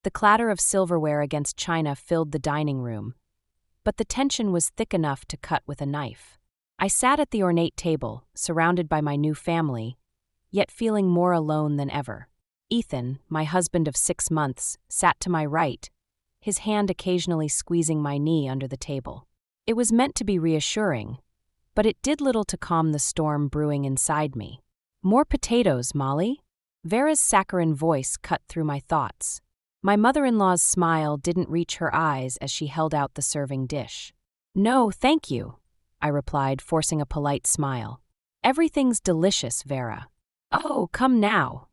The clatter of silverware against china filled the dining room, but the tension was thick enough to cut with a knife. I sat at the ornate table, surrounded by my new family, yet feeling more alone than ever. Ethan, my husband of 6 months, sat to my right, his hand occasionally squeezing my knee under the table. It was meant to be reassuring, but it did little to calm the storm brewing inside me. "More potatoes, Molly?" Vera's saccharine voice cut through my thoughts. My mother-in-law's smile didn't reach her eyes as she held out the serving dish. "No, thank you," I replied, forcing a polite smile. "Everything's delicious, Vera." "Oh, come now,"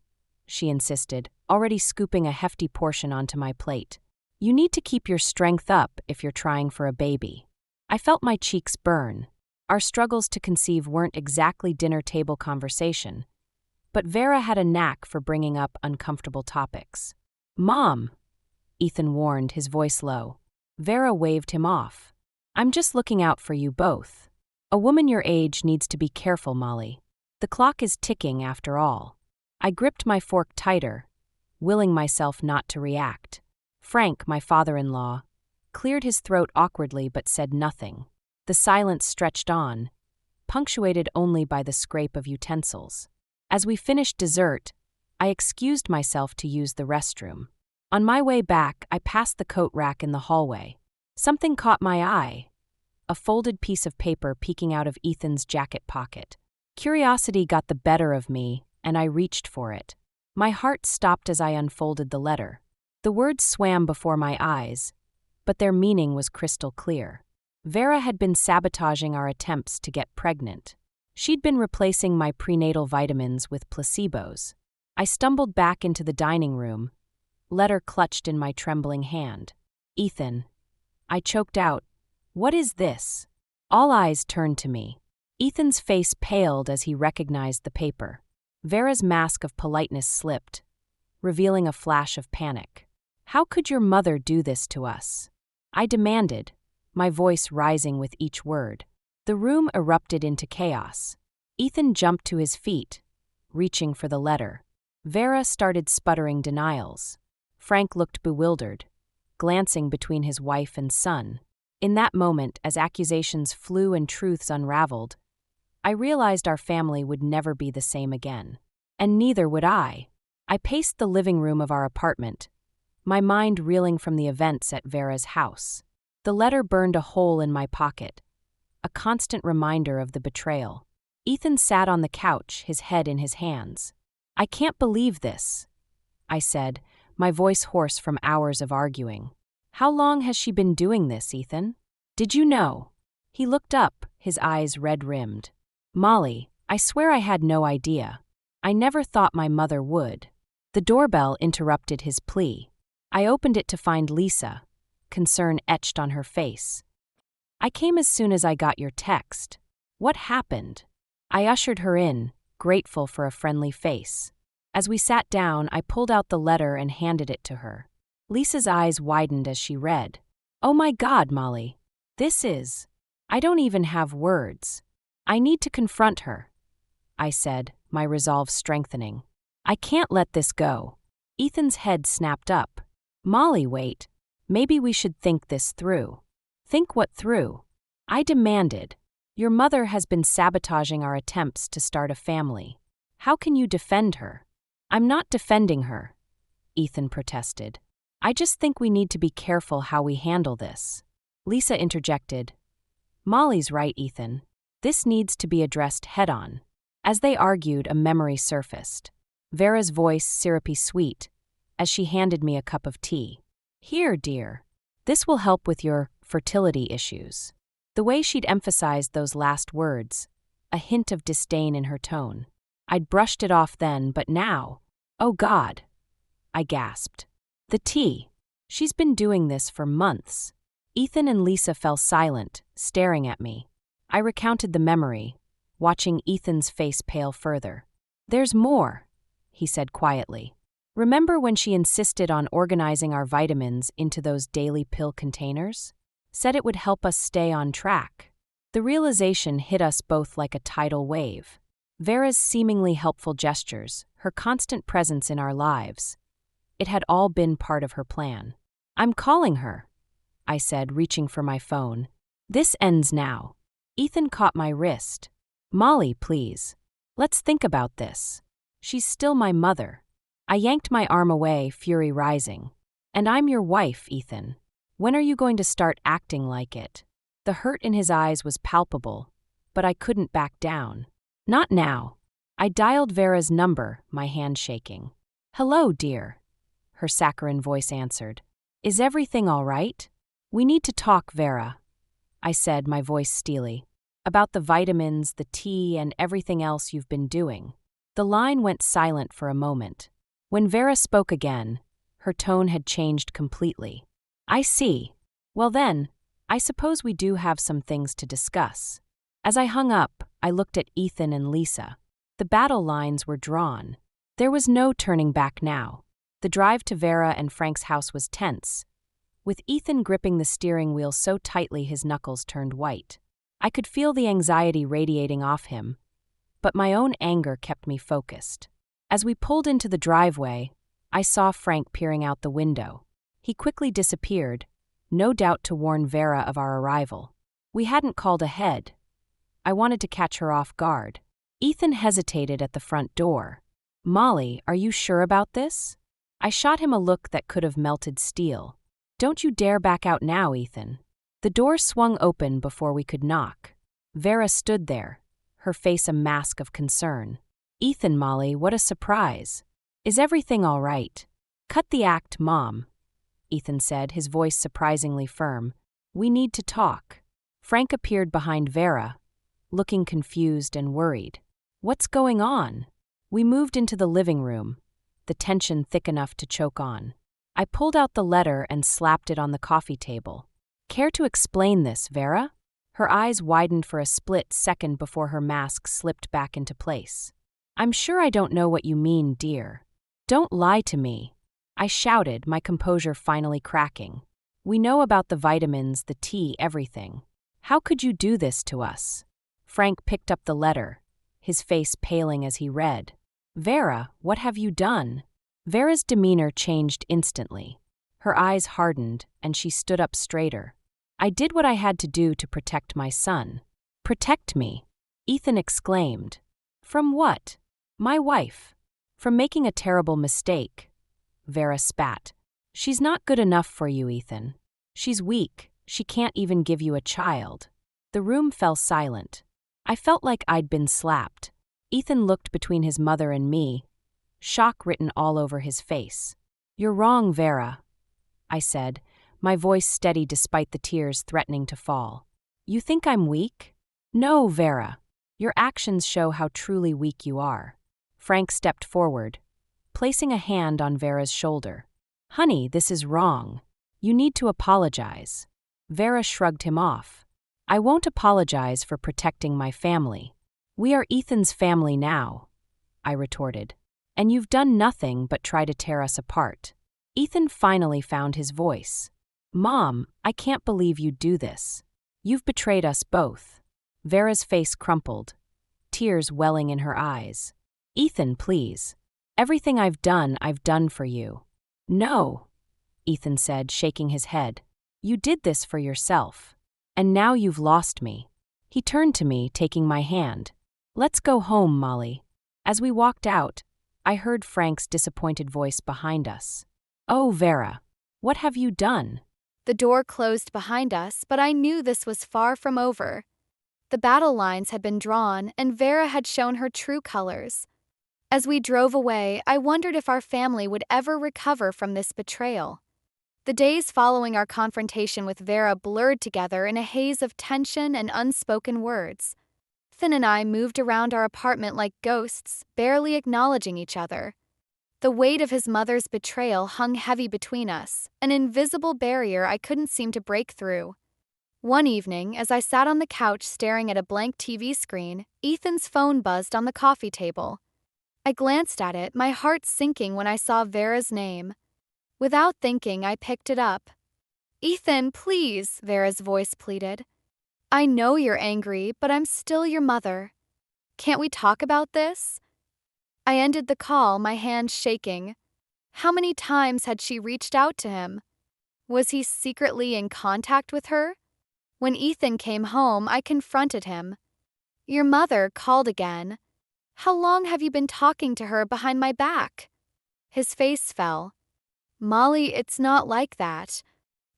she insisted, already scooping a hefty portion onto my plate. "You need to keep your strength up if you're trying for a baby." I felt my cheeks burn. Our struggles to conceive weren't exactly dinner table conversation, but Vera had a knack for bringing up uncomfortable topics. "Mom," Ethan warned, his voice low. Vera waved him off. "I'm just looking out for you both. A woman your age needs to be careful, Molly. The clock is ticking after all." I gripped my fork tighter, willing myself not to react. Frank, my father-in-law, cleared his throat awkwardly but said nothing. The silence stretched on, punctuated only by the scrape of utensils. As we finished dessert, I excused myself to use the restroom. On my way back, I passed the coat rack in the hallway. Something caught my eye, a folded piece of paper peeking out of Ethan's jacket pocket. Curiosity got the better of me, and I reached for it. My heart stopped as I unfolded the letter. The words swam before my eyes, but their meaning was crystal clear. Vera had been sabotaging our attempts to get pregnant. She'd been replacing my prenatal vitamins with placebos. I stumbled back into the dining room, letter clutched in my trembling hand. "Ethan," I choked out, "what is this?" All eyes turned to me. Ethan's face paled as he recognized the paper. Vera's mask of politeness slipped, revealing a flash of panic. "How could your mother do this to us?" I demanded, my voice rising with each word. The room erupted into chaos. Ethan jumped to his feet, reaching for the letter. Vera started sputtering denials. Frank looked bewildered, glancing between his wife and son. In that moment, as accusations flew and truths unraveled, I realized our family would never be the same again. And neither would I. I paced the living room of our apartment, my mind reeling from the events at Vera's house. The letter burned a hole in my pocket, a constant reminder of the betrayal. Ethan sat on the couch, his head in his hands. "I can't believe this," I said, my voice hoarse from hours of arguing. "How long has she been doing this, Ethan? Did you know?" He looked up, his eyes red-rimmed. "Molly, I swear I had no idea. I never thought my mother would." The doorbell interrupted his plea. I opened it to find Lisa, concern etched on her face. "I came as soon as I got your text. What happened?" I ushered her in, grateful for a friendly face. As we sat down, I pulled out the letter and handed it to her. Lisa's eyes widened as she read. "Oh my God, Molly. This is... I don't even have words. I need to confront her," I said, my resolve strengthening. "I can't let this go." Ethan's head snapped up. "Molly, wait. Maybe we should think this through." "Think what through?" I demanded. "Your mother has been sabotaging our attempts to start a family. How can you defend her?" "I'm not defending her," Ethan protested. "I just think we need to be careful how we handle this." Lisa interjected. "Molly's right, Ethan. This needs to be addressed head-on." As they argued, a memory surfaced. Vera's voice syrupy sweet, as she handed me a cup of tea. "Here, dear. This will help with your fertility issues." The way she'd emphasized those last words, a hint of disdain in her tone. I'd brushed it off then, but now... "Oh God," I gasped. "The tea. She's been doing this for months." Ethan and Lisa fell silent, staring at me. I recounted the memory, watching Ethan's face pale further. "There's more," he said quietly. "Remember when she insisted on organizing our vitamins into those daily pill containers? Said it would help us stay on track." The realization hit us both like a tidal wave. Vera's seemingly helpful gestures, her constant presence in our lives. It had all been part of her plan. "I'm calling her," I said, reaching for my phone. "This ends now." Ethan caught my wrist. "Molly, please. Let's think about this. She's still my mother." I yanked my arm away, fury rising. "And I'm your wife, Ethan. When are you going to start acting like it?" The hurt in his eyes was palpable, but I couldn't back down. "Not now." I dialed Vera's number, my hand shaking. "Hello, dear," her saccharine voice answered. "Is everything all right?" "We need to talk, Vera," I said, my voice steely. "About the vitamins, the tea, and everything else you've been doing." The line went silent for a moment. When Vera spoke again, her tone had changed completely. "I see. Well then, I suppose we do have some things to discuss." As I hung up, I looked at Ethan and Lisa. The battle lines were drawn. There was no turning back now. The drive to Vera and Frank's house was tense, with Ethan gripping the steering wheel so tightly his knuckles turned white. I could feel the anxiety radiating off him, but my own anger kept me focused. As we pulled into the driveway, I saw Frank peering out the window. He quickly disappeared, no doubt to warn Vera of our arrival. We hadn't called ahead. I wanted to catch her off guard. Ethan hesitated at the front door. "Molly, are you sure about this?" I shot him a look that could have melted steel. "Don't you dare back out now, Ethan." The door swung open before we could knock. Vera stood there, her face a mask of concern. "Ethan, Molly, what a surprise. Is everything all right?" "Cut the act, Mom," Ethan said, his voice surprisingly firm. "We need to talk." Frank appeared behind Vera, looking confused and worried. "What's going on?" We moved into the living room, the tension thick enough to choke on. I pulled out the letter and slapped it on the coffee table. "Care to explain this, Vera?" Her eyes widened for a split second before her mask slipped back into place. "I'm sure I don't know what you mean, dear." "Don't lie to me," I shouted, my composure finally cracking. "We know about the vitamins, the tea, everything. How could you do this to us?" Frank picked up the letter, his face paling as he read. "Vera, what have you done?" Vera's demeanor changed instantly. Her eyes hardened, and she stood up straighter. "I did what I had to do to protect my son." "Protect me?" Ethan exclaimed. "From what?" "My wife. From making a terrible mistake." Vera spat. "She's not good enough for you, Ethan. She's weak. She can't even give you a child." The room fell silent. I felt like I'd been slapped. Ethan looked between his mother and me, shock written all over his face. "You're wrong, Vera," I said, my voice steady despite the tears threatening to fall. "You think I'm weak?" "No, Vera. Your actions show how truly weak you are." Frank stepped forward, placing a hand on Vera's shoulder. "Honey, this is wrong. You need to apologize." Vera shrugged him off. "I won't apologize for protecting my family. We are Ethan's family now," I retorted. "And you've done nothing but try to tear us apart." Ethan finally found his voice. "Mom, I can't believe you'd do this. You've betrayed us both." Vera's face crumpled, tears welling in her eyes. "Ethan, please. Everything I've done for you." "No," Ethan said, shaking his head. "You did this for yourself. And now you've lost me." He turned to me, taking my hand. "Let's go home, Molly." As we walked out, I heard Frank's disappointed voice behind us. "Oh, Vera, what have you done?" The door closed behind us, but I knew this was far from over. The battle lines had been drawn, and Vera had shown her true colors. As we drove away, I wondered if our family would ever recover from this betrayal. The days following our confrontation with Vera blurred together in a haze of tension and unspoken words. Finn and I moved around our apartment like ghosts, barely acknowledging each other. The weight of his mother's betrayal hung heavy between us, an invisible barrier I couldn't seem to break through. One evening, as I sat on the couch staring at a blank TV screen, Ethan's phone buzzed on the coffee table. I glanced at it, my heart sinking when I saw Vera's name. Without thinking, I picked it up. "Ethan, please," Vera's voice pleaded. "I know you're angry, but I'm still your mother. Can't we talk about this?" I ended the call, my hand shaking. How many times had she reached out to him? Was he secretly in contact with her? When Ethan came home, I confronted him. Your mother called again. How long have you been talking to her behind my back? His face fell. Molly, it's not like that.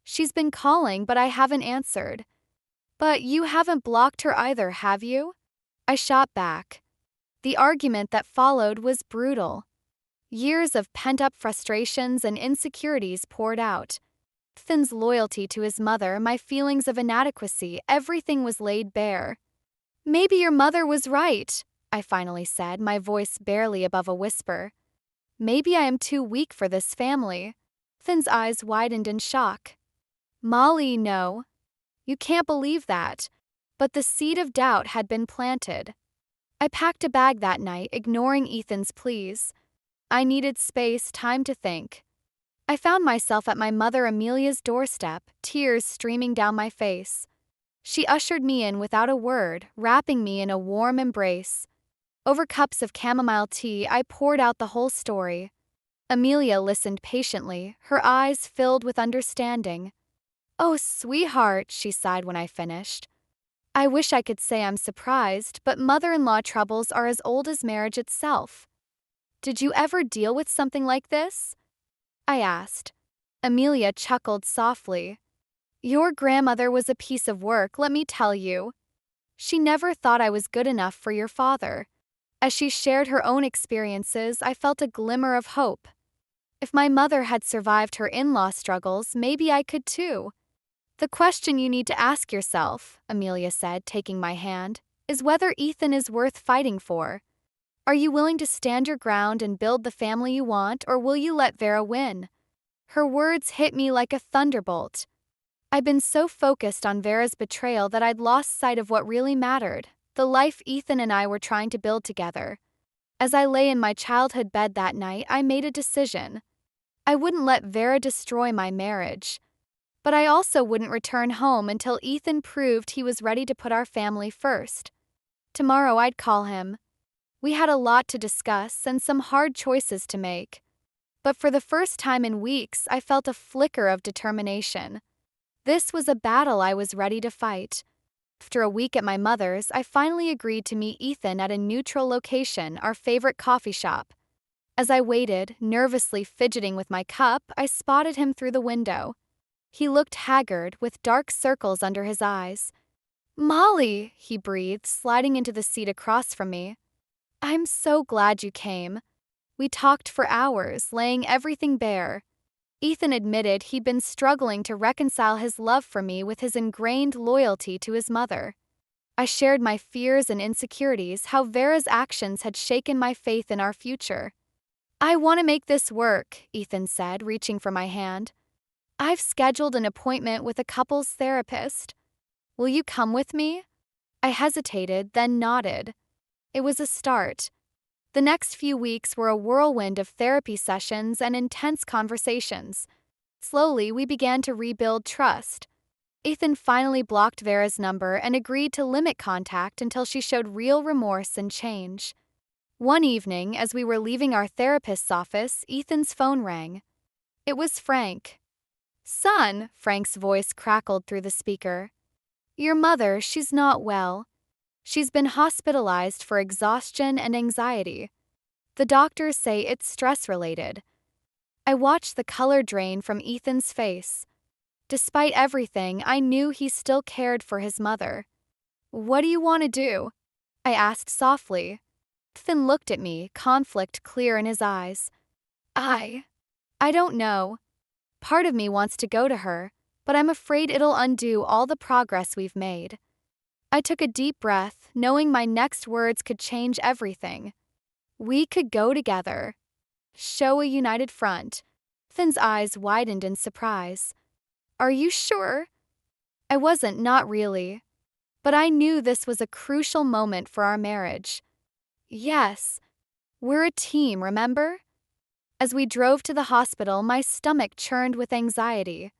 She's been calling, but I haven't answered. But you haven't blocked her either, have you? I shot back. The argument that followed was brutal. Years of pent-up frustrations and insecurities poured out. Ethan's loyalty to his mother, my feelings of inadequacy, everything was laid bare. Maybe your mother was right, I finally said, my voice barely above a whisper. Maybe I am too weak for this family. Ethan's eyes widened in shock. Molly, no. You can't believe that. But the seed of doubt had been planted. I packed a bag that night, ignoring Ethan's pleas. I needed space, time to think. I found myself at my mother Amelia's doorstep, tears streaming down my face. She ushered me in without a word, wrapping me in a warm embrace. Over cups of chamomile tea, I poured out the whole story. Amelia listened patiently, her eyes filled with understanding. Oh, sweetheart, she sighed when I finished. I wish I could say I'm surprised, but mother-in-law troubles are as old as marriage itself. Did you ever deal with something like this? I asked. Amelia chuckled softly. Your grandmother was a piece of work, let me tell you. She never thought I was good enough for your father. As she shared her own experiences, I felt a glimmer of hope. If my mother had survived her in-law struggles, maybe I could too. The question you need to ask yourself, Amelia said, taking my hand, is whether Ethan is worth fighting for. Are you willing to stand your ground and build the family you want, or will you let Vera win? Her words hit me like a thunderbolt. I'd been so focused on Vera's betrayal that I'd lost sight of what really mattered, the life Ethan and I were trying to build together. As I lay in my childhood bed that night, I made a decision. I wouldn't let Vera destroy my marriage. But I also wouldn't return home until Ethan proved he was ready to put our family first. Tomorrow I'd call him. We had a lot to discuss and some hard choices to make. But for the first time in weeks, I felt a flicker of determination. This was a battle I was ready to fight. After a week at my mother's, I finally agreed to meet Ethan at a neutral location, our favorite coffee shop. As I waited, nervously fidgeting with my cup, I spotted him through the window. He looked haggard, with dark circles under his eyes. Molly, he breathed, sliding into the seat across from me. I'm so glad you came. We talked for hours, laying everything bare. Ethan admitted he'd been struggling to reconcile his love for me with his ingrained loyalty to his mother. I shared my fears and insecurities, how Vera's actions had shaken my faith in our future. I want to make this work, Ethan said, reaching for my hand. I've scheduled an appointment with a couples therapist. Will you come with me? I hesitated, then nodded. It was a start. The next few weeks were a whirlwind of therapy sessions and intense conversations. Slowly, we began to rebuild trust. Ethan finally blocked Vera's number and agreed to limit contact until she showed real remorse and change. One evening, as we were leaving our therapist's office, Ethan's phone rang. It was Frank. Son, Frank's voice crackled through the speaker. Your mother, she's not well. She's been hospitalized for exhaustion and anxiety. The doctors say it's stress-related. I watched the color drain from Ethan's face. Despite everything, I knew he still cared for his mother. What do you want to do? I asked softly. Ethan looked at me, conflict clear in his eyes. I don't know. Part of me wants to go to her, but I'm afraid it'll undo all the progress we've made. I took a deep breath, knowing my next words could change everything. We could go together. Show a united front. Ethan's eyes widened in surprise. Are you sure? I wasn't, not really. But I knew this was a crucial moment for our marriage. Yes. We're a team, remember? As we drove to the hospital, my stomach churned with anxiety.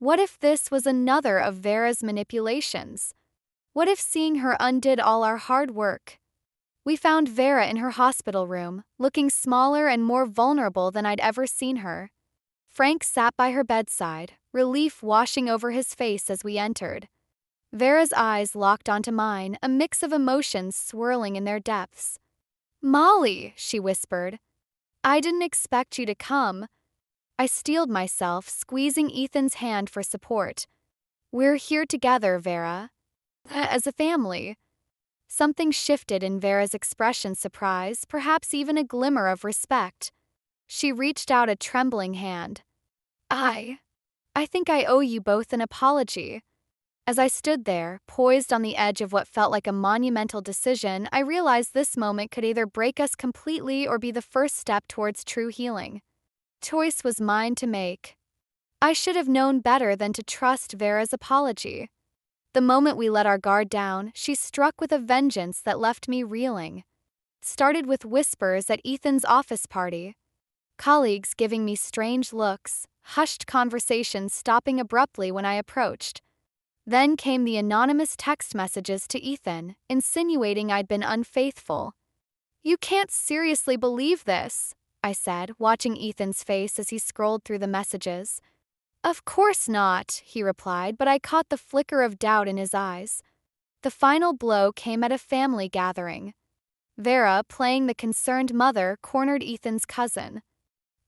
What if this was another of Vera's manipulations? What if seeing her undid all our hard work? We found Vera in her hospital room, looking smaller and more vulnerable than I'd ever seen her. Frank sat by her bedside, relief washing over his face as we entered. Vera's eyes locked onto mine, a mix of emotions swirling in their depths. "Molly," she whispered. "I didn't expect you to come." I steeled myself, squeezing Ethan's hand for support. "We're here together, Vera. As a family." Something shifted in Vera's expression, surprise, perhaps even a glimmer of respect. She reached out a trembling hand. I think I owe you both an apology." As I stood there, poised on the edge of what felt like a monumental decision, I realized this moment could either break us completely or be the first step towards true healing. Choice was mine to make. I should have known better than to trust Vera's apology. The moment we let our guard down, she struck with a vengeance that left me reeling. Started with whispers at Ethan's office party, colleagues giving me strange looks, hushed conversations stopping abruptly when I approached. Then came the anonymous text messages to Ethan, insinuating I'd been unfaithful. "You can't seriously believe this," I said, watching Ethan's face as he scrolled through the messages. "Of course not," he replied, but I caught the flicker of doubt in his eyes. The final blow came at a family gathering. Vera, playing the concerned mother, cornered Ethan's cousin.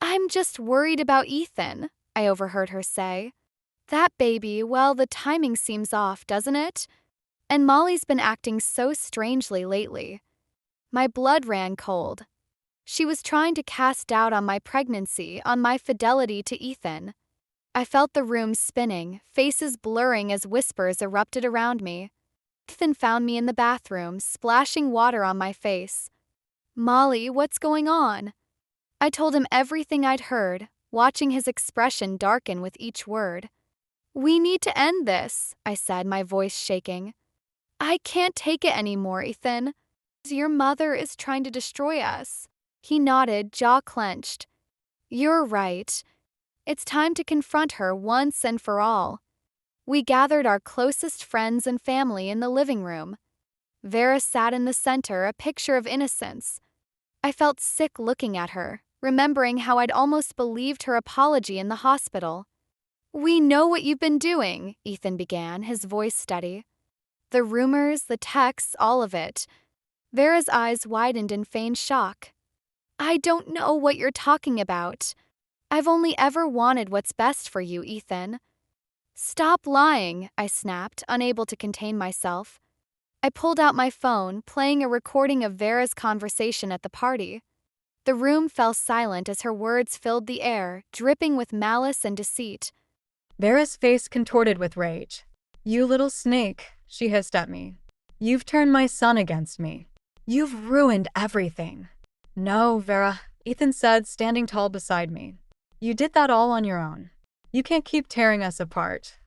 "I'm just worried about Ethan," I overheard her say. "That baby, well, the timing seems off, doesn't it? And Molly's been acting so strangely lately." My blood ran cold. She was trying to cast doubt on my pregnancy, on my fidelity to Ethan. I felt the room spinning, faces blurring as whispers erupted around me. Ethan found me in the bathroom, splashing water on my face. "Molly, what's going on?" I told him everything I'd heard, watching his expression darken with each word. "We need to end this," I said, my voice shaking. "I can't take it anymore, Ethan. Your mother is trying to destroy us." He nodded, jaw clenched. "You're right. It's time to confront her once and for all." We gathered our closest friends and family in the living room. Vera sat in the center, a picture of innocence. I felt sick looking at her, remembering how I'd almost believed her apology in the hospital. "We know what you've been doing," Ethan began, his voice steady. "The rumors, the texts, all of it." Vera's eyes widened in feigned shock. "I don't know what you're talking about. I've only ever wanted what's best for you, Ethan." "Stop lying," I snapped, unable to contain myself. I pulled out my phone, playing a recording of Vera's conversation at the party. The room fell silent as her words filled the air, dripping with malice and deceit. Vera's face contorted with rage. "You little snake," she hissed at me. "You've turned my son against me. You've ruined everything." "No, Vera," Ethan said, standing tall beside me. "You did that all on your own. You can't keep tearing us apart.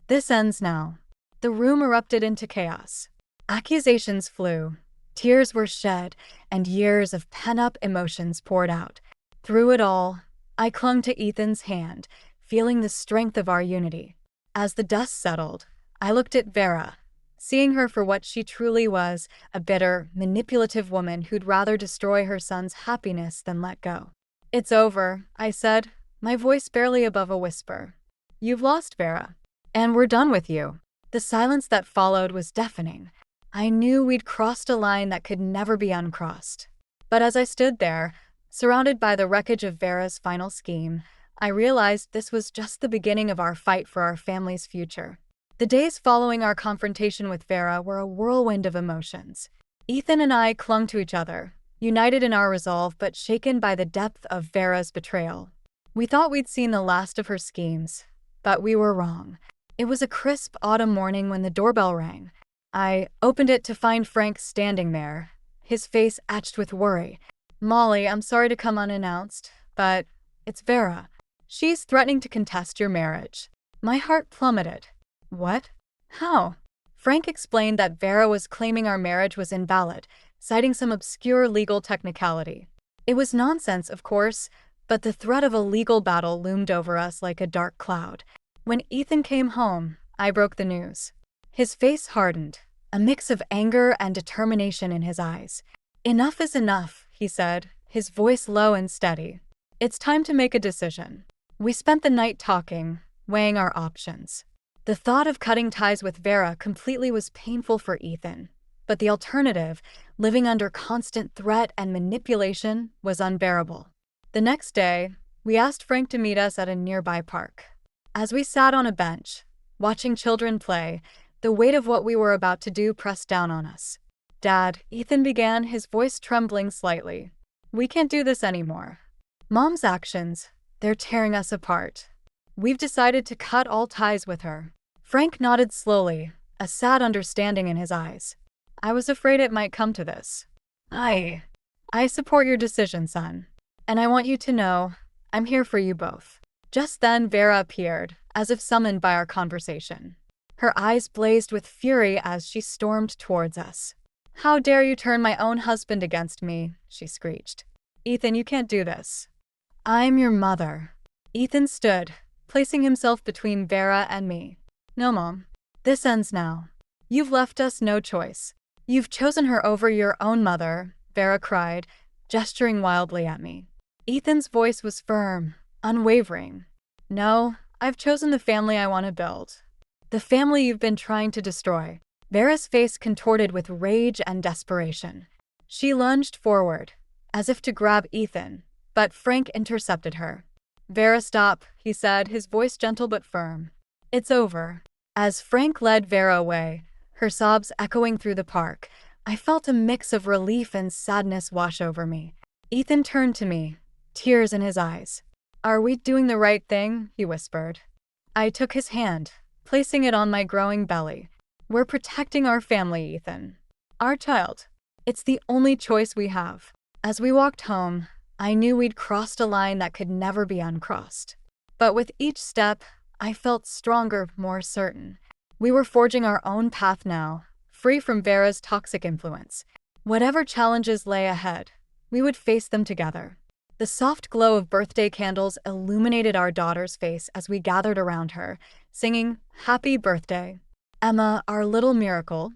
This ends now." The room erupted into chaos. Accusations flew, tears were shed, and years of pent-up emotions poured out. Through it all, I clung to Ethan's hand, feeling the strength of our unity. As the dust settled, I looked at Vera, seeing her for what she truly was, a bitter, manipulative woman who'd rather destroy her son's happiness than let go. "It's over," I said, my voice barely above a whisper. "You've lost, Vera, and we're done with you." The silence that followed was deafening. I knew we'd crossed a line that could never be uncrossed. But as I stood there, surrounded by the wreckage of Vera's final scheme, I realized this was just the beginning of our fight for our family's future. The days following our confrontation with Vera were a whirlwind of emotions. Ethan and I clung to each other, united in our resolve but shaken by the depth of Vera's betrayal. We thought we'd seen the last of her schemes, but we were wrong. It was a crisp autumn morning when the doorbell rang. I opened it to find Frank standing there, his face etched with worry. "Molly, I'm sorry to come unannounced, but it's Vera. She's threatening to contest your marriage." My heart plummeted. "What? How?" Frank explained that Vera was claiming our marriage was invalid, citing some obscure legal technicality. It was nonsense, of course, but the threat of a legal battle loomed over us like a dark cloud. When Ethan came home, I broke the news. His face hardened, a mix of anger and determination in his eyes. Enough is enough, he said, his voice low and steady. It's time to make a decision. We spent the night talking, weighing our options. The thought of cutting ties with Vera completely was painful for Ethan, but the alternative, living under constant threat and manipulation, was unbearable. The next day, we asked Frank to meet us at a nearby park. As we sat on a bench, watching children play, the weight of what we were about to do pressed down on us. Dad, Ethan began, his voice trembling slightly. We can't do this anymore. Mom's actions, they're tearing us apart. We've decided to cut all ties with her. Frank nodded slowly, a sad understanding in his eyes. I was afraid it might come to this. I support your decision, son. And I want you to know, I'm here for you both. Just then, Vera appeared, as if summoned by our conversation. Her eyes blazed with fury as she stormed towards us. How dare you turn my own husband against me, she screeched. Ethan, you can't do this. I'm your mother. Ethan stood, placing himself between Vera and me. No, Mom. This ends now. You've left us no choice. You've chosen her over your own mother, Vera cried, gesturing wildly at me. Ethan's voice was firm, unwavering. No, I've chosen the family I want to build. The family you've been trying to destroy. Vera's face contorted with rage and desperation. She lunged forward, as if to grab Ethan, but Frank intercepted her. Vera, stop, he said, his voice gentle but firm. It's over. As Frank led Vera away, her sobs echoing through the park, I felt a mix of relief and sadness wash over me. Ethan turned to me, tears in his eyes. Are we doing the right thing? He whispered. I took his hand, placing it on my growing belly. We're protecting our family, Ethan. Our child. It's the only choice we have. As we walked home, I knew we'd crossed a line that could never be uncrossed. But with each step, I felt stronger, more certain. We were forging our own path now, free from Vera's toxic influence. Whatever challenges lay ahead, we would face them together. The soft glow of birthday candles illuminated our daughter's face as we gathered around her, singing, Happy Birthday. Emma, our little miracle,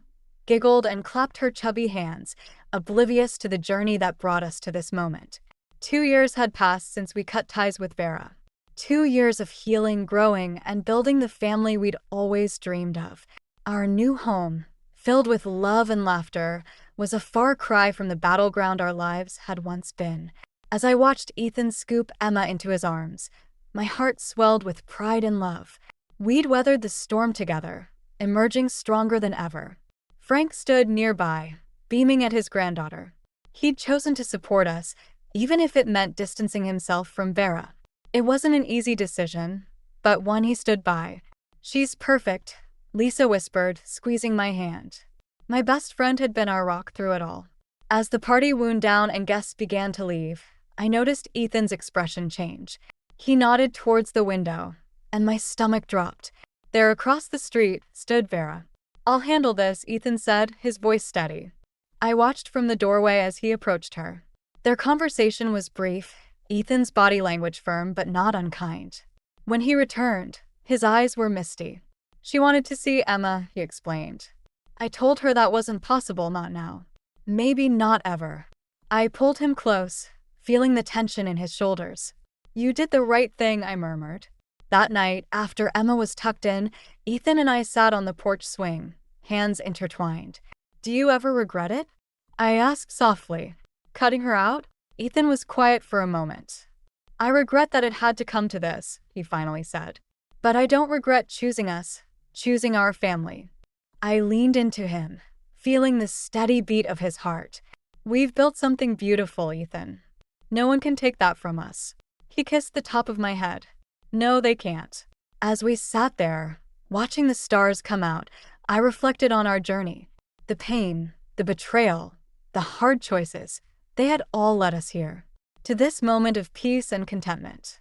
giggled and clapped her chubby hands, oblivious to the journey that brought us to this moment. 2 years had passed since we cut ties with Vera. 2 years of healing, growing, and building the family we'd always dreamed of. Our new home, filled with love and laughter, was a far cry from the battleground our lives had once been. As I watched Ethan scoop Emma into his arms, my heart swelled with pride and love. We'd weathered the storm together, emerging stronger than ever. Frank stood nearby, beaming at his granddaughter. He'd chosen to support us, even if it meant distancing himself from Vera. It wasn't an easy decision, but one he stood by. She's perfect, Lisa whispered, squeezing my hand. My best friend had been our rock through it all. As the party wound down and guests began to leave, I noticed Ethan's expression change. He nodded towards the window, and my stomach dropped. There across the street stood Vera. I'll handle this, Ethan said, his voice steady. I watched from the doorway as he approached her. Their conversation was brief, Ethan's body language firm but not unkind. When he returned, his eyes were misty. She wanted to see Emma, he explained. I told her that wasn't possible, not now. Maybe not ever. I pulled him close, feeling the tension in his shoulders. You did the right thing, I murmured. That night, after Emma was tucked in, Ethan and I sat on the porch swing, hands intertwined. Do you ever regret it? I asked softly. Cutting her out? Ethan was quiet for a moment. I regret that it had to come to this, he finally said. But I don't regret choosing us, choosing our family. I leaned into him, feeling the steady beat of his heart. We've built something beautiful, Ethan. No one can take that from us. He kissed the top of my head. No, they can't. As we sat there, watching the stars come out, I reflected on our journey. The pain, the betrayal, the hard choices, they had all led us here, to this moment of peace and contentment.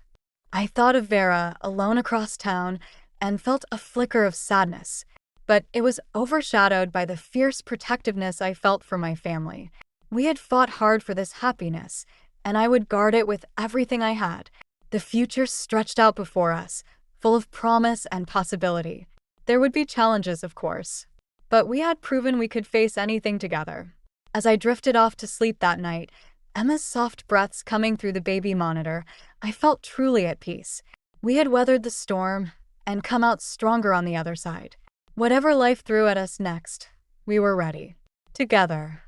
I thought of Vera, alone across town, and felt a flicker of sadness, but it was overshadowed by the fierce protectiveness I felt for my family. We had fought hard for this happiness, and I would guard it with everything I had. The future stretched out before us, full of promise and possibility. There would be challenges, of course, but we had proven we could face anything together. As I drifted off to sleep that night, Emma's soft breaths coming through the baby monitor, I felt truly at peace. We had weathered the storm and come out stronger on the other side. Whatever life threw at us next, we were ready. Together.